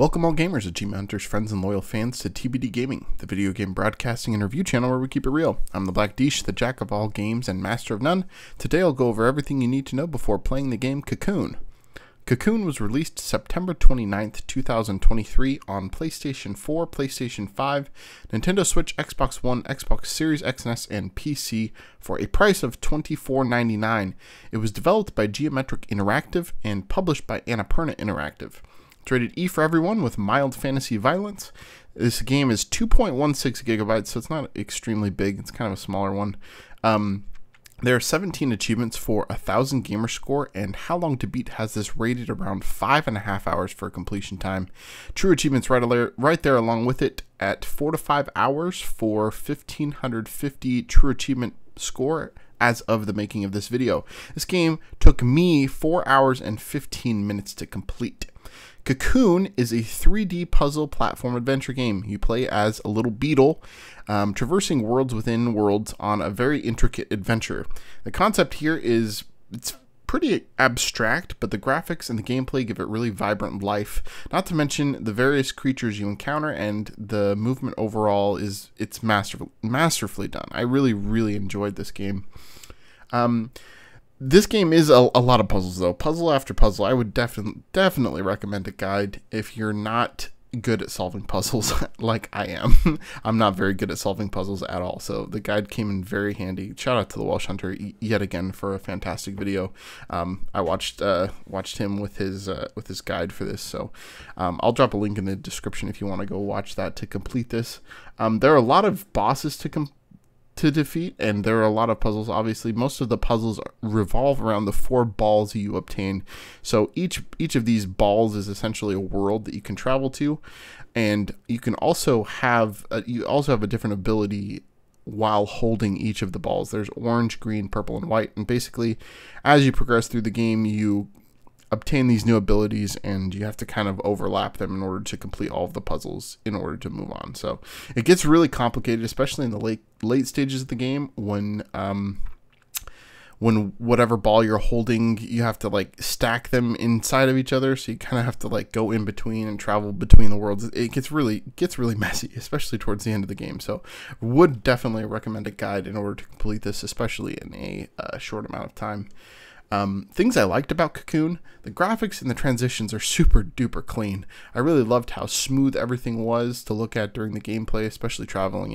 Welcome all gamers, achievement hunters, friends, and loyal fans to TBD Gaming, the video game broadcasting and review channel where we keep it real. I'm the Black Dish, the jack of all games and master of none. Today I'll go over everything you need to know before playing the game Cocoon. Cocoon was released September 29th, 2023 on PlayStation 4, PlayStation 5, Nintendo Switch, Xbox One, Xbox Series X and S, and PC for a price of $24.99. It was developed by Geometric Interactive and published by Annapurna Interactive. It's rated E for everyone with mild fantasy violence. This game is 2.16 gigabytes, so it's not extremely big. It's kind of a smaller one. There are 17 achievements for 1,000 gamer score, and How Long to Beat has this rated around 5.5 hours for completion time. True achievements right there along with it at 4 to 5 hours for 1,550 true achievement score as of the making of this video. This game took me 4 hours and 15 minutes to complete. Cocoon is a 3D puzzle platform adventure game. You play as a little beetle, traversing worlds within worlds on a very intricate adventure. The concept here is, it's pretty abstract, but the graphics and the gameplay give it really vibrant life. Not to mention the various creatures you encounter, and the movement overall it's masterfully done. I really enjoyed this game. This game is a lot of puzzles, though. Puzzle after puzzle. I would definitely recommend a guide if you're not good at solving puzzles like I am. I'm not very good at solving puzzles at all, so the guide came in very handy. Shout out to the Welsh Hunter yet again for a fantastic video. I watched him with his guide for this, so I'll drop a link in the description if you want to go watch that to complete this. There are a lot of bosses to defeat, and there are a lot of puzzles. Obviously, most of the puzzles revolve around the 4 balls you obtain. So each of these balls is essentially a world that you can travel to, and you can also have a different ability while holding each of the balls. There's orange, green, purple, and white, and basically as you progress through the game, you obtain these new abilities, and you have to kind of overlap them in order to complete all of the puzzles in order to move on. So it gets really complicated, especially in the late stages of the game, when whatever ball you're holding, you have to like stack them inside of each other, so you kind of have to like go in between and travel between the worlds. It gets really messy, especially towards the end of the game. So would definitely recommend a guide in order to complete this, especially in a short amount of time. Things I liked about Cocoon: the graphics and the transitions are super duper clean. I really loved how smooth everything was to look at during the gameplay, especially traveling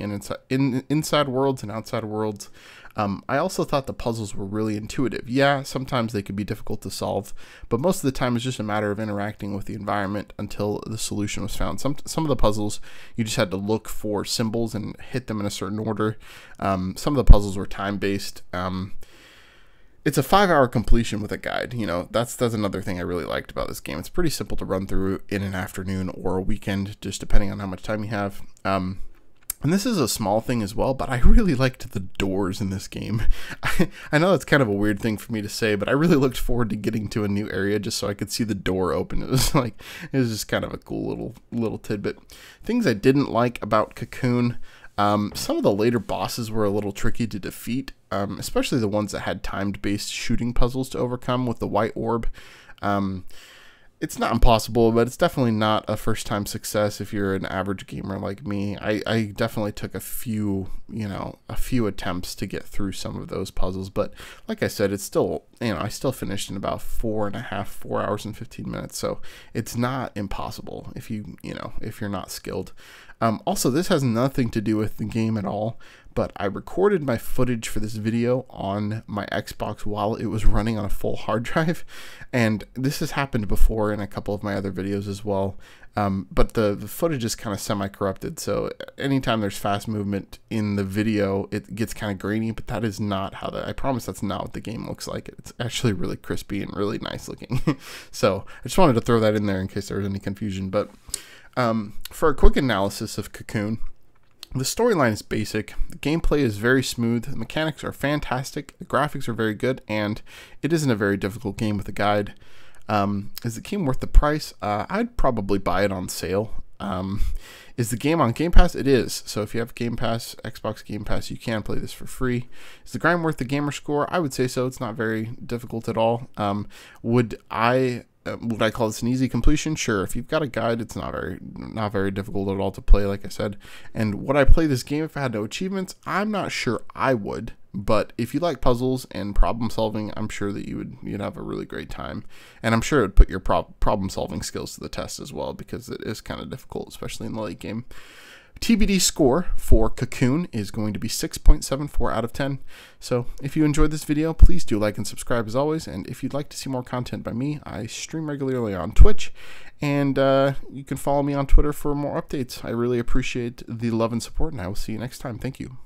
inside worlds and outside worlds. I also thought the puzzles were really intuitive. Yeah, sometimes they could be difficult to solve, but most of the time it's just a matter of interacting with the environment until the solution was found. Some of the puzzles, you just had to look for symbols and hit them in a certain order. Some of the puzzles were time-based. It's a 5-hour completion with a guide. You know, that's another thing I really liked about this game. It's pretty simple to run through in an afternoon or a weekend, just depending on how much time you have. And this is a small thing as well, but I really liked the doors in this game. I know that's kind of a weird thing for me to say, but I really looked forward to getting to a new area just so I could see the door open. It was just kind of a cool little tidbit. Things I didn't like about Cocoon: some of the later bosses were a little tricky to defeat, especially the ones that had timed-based shooting puzzles to overcome with the white orb. It's not impossible, but it's definitely not a first-time success if you're an average gamer like me. I definitely took a few attempts to get through some of those puzzles, but like I said, it's still, I still finished in about 4 hours and 15 minutes, so it's not impossible if if you're not skilled. Also, this has nothing to do with the game at all, but I recorded my footage for this video on my Xbox while it was running on a full hard drive, and this has happened before in a couple of my other videos as well. But the footage is kind of semi-corrupted, so anytime there's fast movement in the video, it gets kind of grainy, but that is not how I promise that's not what the game looks like. It's actually really crispy and really nice looking. So I just wanted to throw that in there in case there was any confusion. But for a quick analysis of Cocoon: the storyline is basic, the gameplay is very smooth, the mechanics are fantastic, the graphics are very good, and it isn't a very difficult game with a guide. Is the game worth the price? I'd probably buy it on sale. Is the game on Game Pass? It is. So if you have Game Pass, Xbox Game Pass, you can play this for free. Is the grind worth the gamer score? I would say so. It's not very difficult at all. Would I Would I call this an easy completion? Sure. If you've got a guide, it's not very difficult at all to play, like I said. And would I play this game if I had no achievements? I'm not sure I would. But if you like puzzles and problem solving, I'm sure that you'd have a really great time. And I'm sure it would put your problem solving skills to the test as well, because it is kind of difficult, especially in the late game. TBD score for Cocoon is going to be 6.74 out of 10. So if you enjoyed this video, please do like and subscribe as always. And if you'd like to see more content by me, I stream regularly on Twitch. And you can follow me on Twitter for more updates. I really appreciate the love and support, and I will see you next time. Thank you.